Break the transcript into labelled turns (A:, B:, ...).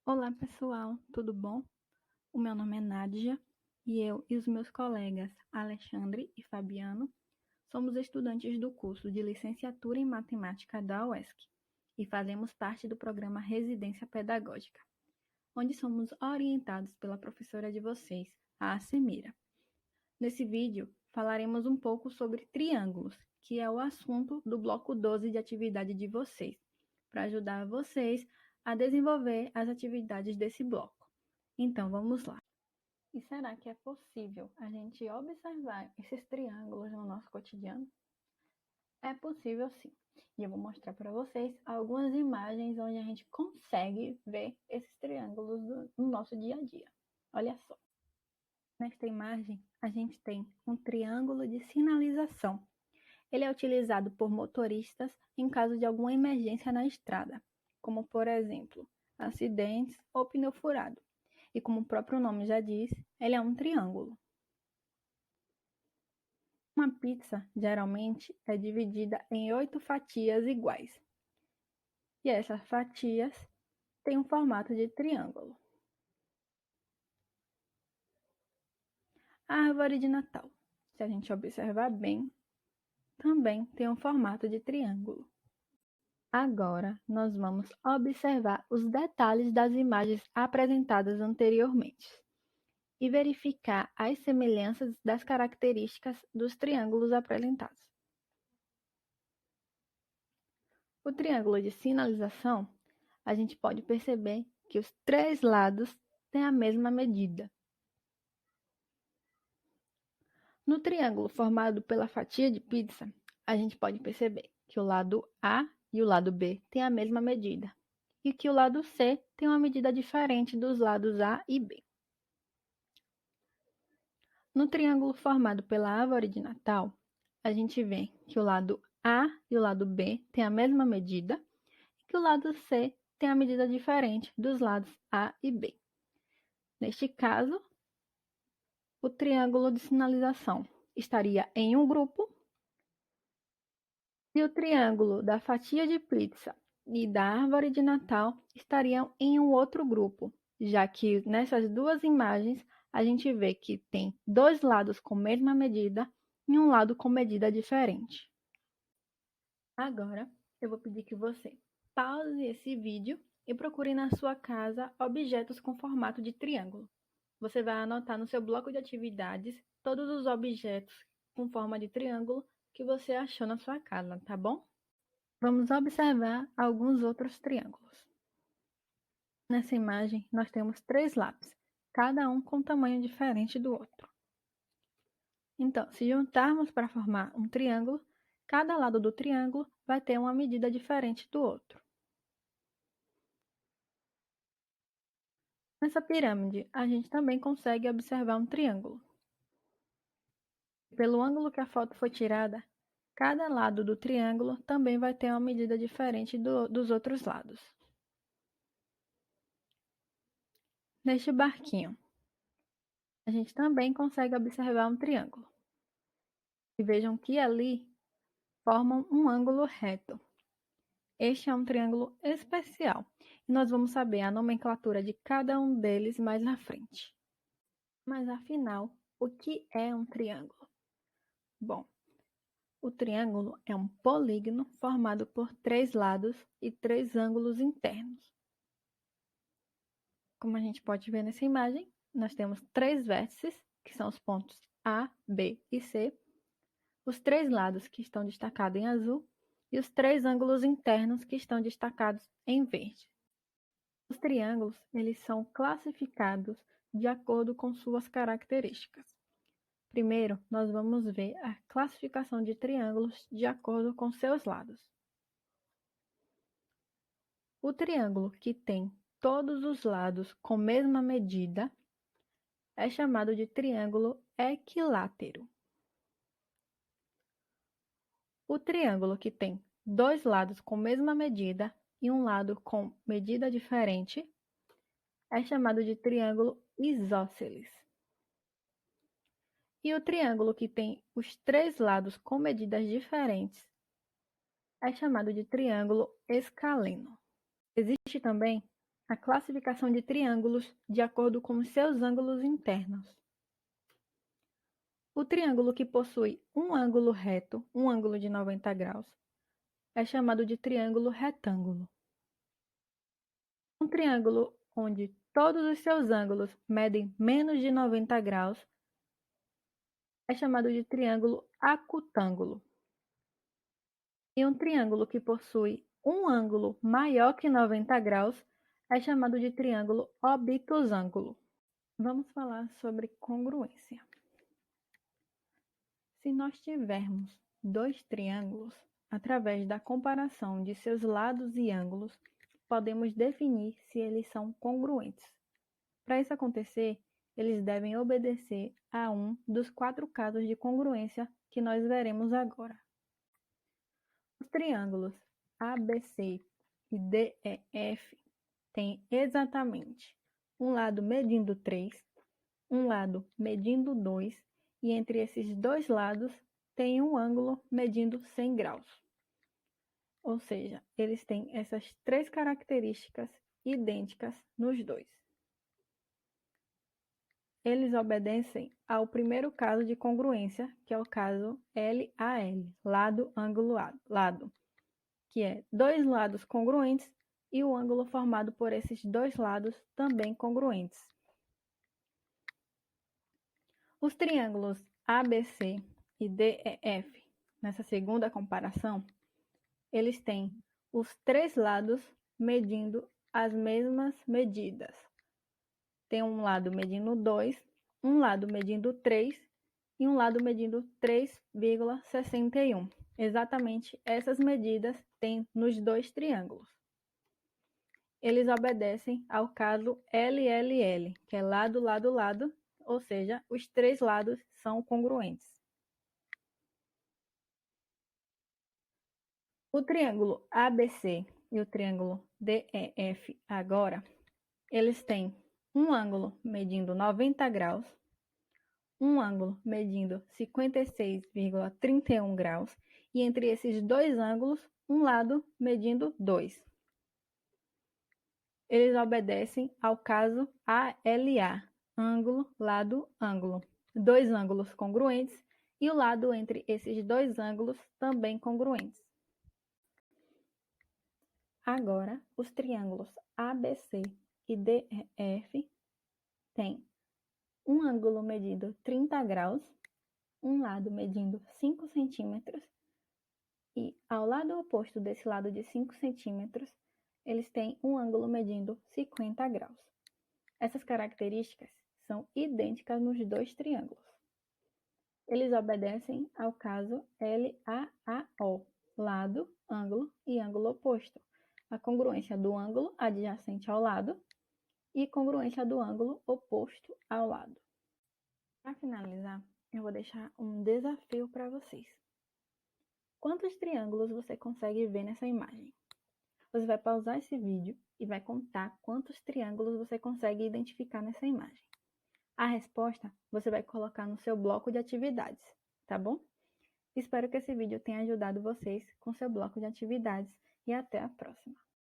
A: Olá pessoal, tudo bom? O meu nome é Nádia e eu e os meus colegas Alexandre e Fabiano somos estudantes do curso de Licenciatura em Matemática da UESC e fazemos parte do programa Residência Pedagógica, onde somos orientados pela professora de vocês, a Semira. Nesse vídeo falaremos um pouco sobre triângulos, que é o assunto do bloco 12 de atividade de vocês, para ajudar vocês a desenvolver as atividades desse bloco. Então, vamos lá. E será que é possível a gente observar esses triângulos no nosso cotidiano? É possível sim. E eu vou mostrar para vocês algumas imagens onde a gente consegue ver esses triângulos no nosso dia a dia. Olha só. Nesta imagem, a gente tem um triângulo de sinalização. Ele é utilizado por motoristas em caso de alguma emergência na estrada, como, por exemplo, acidentes ou pneu furado. E como o próprio nome já diz, ele é um triângulo. Uma pizza, geralmente, é dividida em 8 fatias iguais. E essas fatias têm um formato de triângulo. A árvore de Natal, se a gente observar bem, também tem um formato de triângulo. Agora, nós vamos observar os detalhes das imagens apresentadas anteriormente e verificar as semelhanças das características dos triângulos apresentados. O triângulo de sinalização, a gente pode perceber que os 3 lados têm a mesma medida. No triângulo formado pela fatia de pizza, a gente pode perceber que o lado A e o lado B têm a mesma medida, e que o lado C tem uma medida diferente dos lados A e B. No triângulo formado pela árvore de Natal, a gente vê que o lado A e o lado B têm a mesma medida, e que o lado C tem a medida diferente dos lados A e B. Neste caso, o triângulo de sinalização estaria em um grupo, e o triângulo da fatia de pizza e da árvore de Natal estariam em um outro grupo, já que nessas duas imagens a gente vê que tem 2 lados com a mesma medida e um lado com medida diferente. Agora, eu vou pedir que você pause esse vídeo e procure na sua casa objetos com formato de triângulo. Você vai anotar no seu bloco de atividades todos os objetos com forma de triângulo que você achou na sua casa, tá bom? Vamos observar alguns outros triângulos. Nessa imagem, nós temos 3 lápis, cada um com tamanho diferente do outro. Então, se juntarmos para formar um triângulo, cada lado do triângulo vai ter uma medida diferente do outro. Nessa pirâmide, a gente também consegue observar um triângulo. Pelo ângulo que a foto foi tirada, cada lado do triângulo também vai ter uma medida diferente dos outros lados. Neste barquinho, a gente também consegue observar um triângulo. E vejam que ali formam um ângulo reto. Este é um triângulo especial e nós vamos saber a nomenclatura de cada um deles mais na frente. Mas afinal, o que é um triângulo? Bom, o triângulo é um polígono formado por 3 lados e 3 ângulos internos. Como a gente pode ver nessa imagem, nós temos 3 vértices, que são os pontos A, B e C, os 3 lados que estão destacados em azul e os 3 ângulos internos que estão destacados em verde. Os triângulos, eles são classificados de acordo com suas características. Primeiro, nós vamos ver a classificação de triângulos de acordo com seus lados. O triângulo que tem todos os lados com mesma medida é chamado de triângulo equilátero. O triângulo que tem 2 lados com mesma medida e um lado com medida diferente é chamado de triângulo isósceles. E o triângulo que tem os 3 lados com medidas diferentes é chamado de triângulo escaleno. Existe também A classificação de triângulos de acordo com os seus ângulos internos. O triângulo que possui um ângulo reto, um ângulo de 90 graus, é chamado de triângulo retângulo. Um triângulo onde todos os seus ângulos medem menos de 90 graus é chamado de triângulo acutângulo. E um triângulo que possui um ângulo maior que 90 graus é chamado de triângulo obtusângulo. Vamos falar sobre congruência. Se nós tivermos dois triângulos, através da comparação de seus lados e ângulos, podemos definir se eles são congruentes. Para isso acontecer, eles devem obedecer a um dos 4 casos de congruência que nós veremos agora. Os triângulos ABC e DEF têm exatamente um lado medindo 3, um lado medindo 2, e entre esses dois lados tem um ângulo medindo 100 graus. Ou seja, eles têm essas 3 características idênticas nos dois. Eles obedecem ao primeiro caso de congruência, que é o caso LAL, lado, ângulo, lado, que é 2 lados congruentes e o ângulo formado por esses 2 lados também congruentes. Os triângulos ABC e DEF, nessa segunda comparação, eles têm os 3 lados medindo as mesmas medidas. Tem um lado medindo 2, um lado medindo 3 e um lado medindo 3,61. Exatamente essas medidas tem nos 2 triângulos. Eles obedecem ao caso LLL, que é lado, lado, lado, ou seja, os 3 lados são congruentes. O triângulo ABC e o triângulo DEF agora, eles têm um ângulo medindo 90 graus, um ângulo medindo 56,31 graus e entre esses 2 ângulos, um lado medindo 2. Eles obedecem ao caso ALA, ângulo, lado, ângulo. 2 ângulos congruentes e o lado entre esses 2 ângulos também congruentes. Agora, os triângulos ABC e DEF têm um ângulo medindo 30 graus, um lado medindo 5 centímetros e ao lado oposto desse lado de 5 centímetros, eles têm um ângulo medindo 50 graus. Essas características são idênticas nos 2 triângulos. Eles obedecem ao caso LAAO, lado, ângulo e ângulo oposto. A congruência do ângulo adjacente ao lado e congruência do ângulo oposto ao lado. Para finalizar, eu vou deixar um desafio para vocês. Quantos triângulos você consegue ver nessa imagem? Você vai pausar esse vídeo e vai contar quantos triângulos você consegue identificar nessa imagem. A resposta você vai colocar no seu bloco de atividades, tá bom? Espero que esse vídeo tenha ajudado vocês com seu bloco de atividades e até a próxima.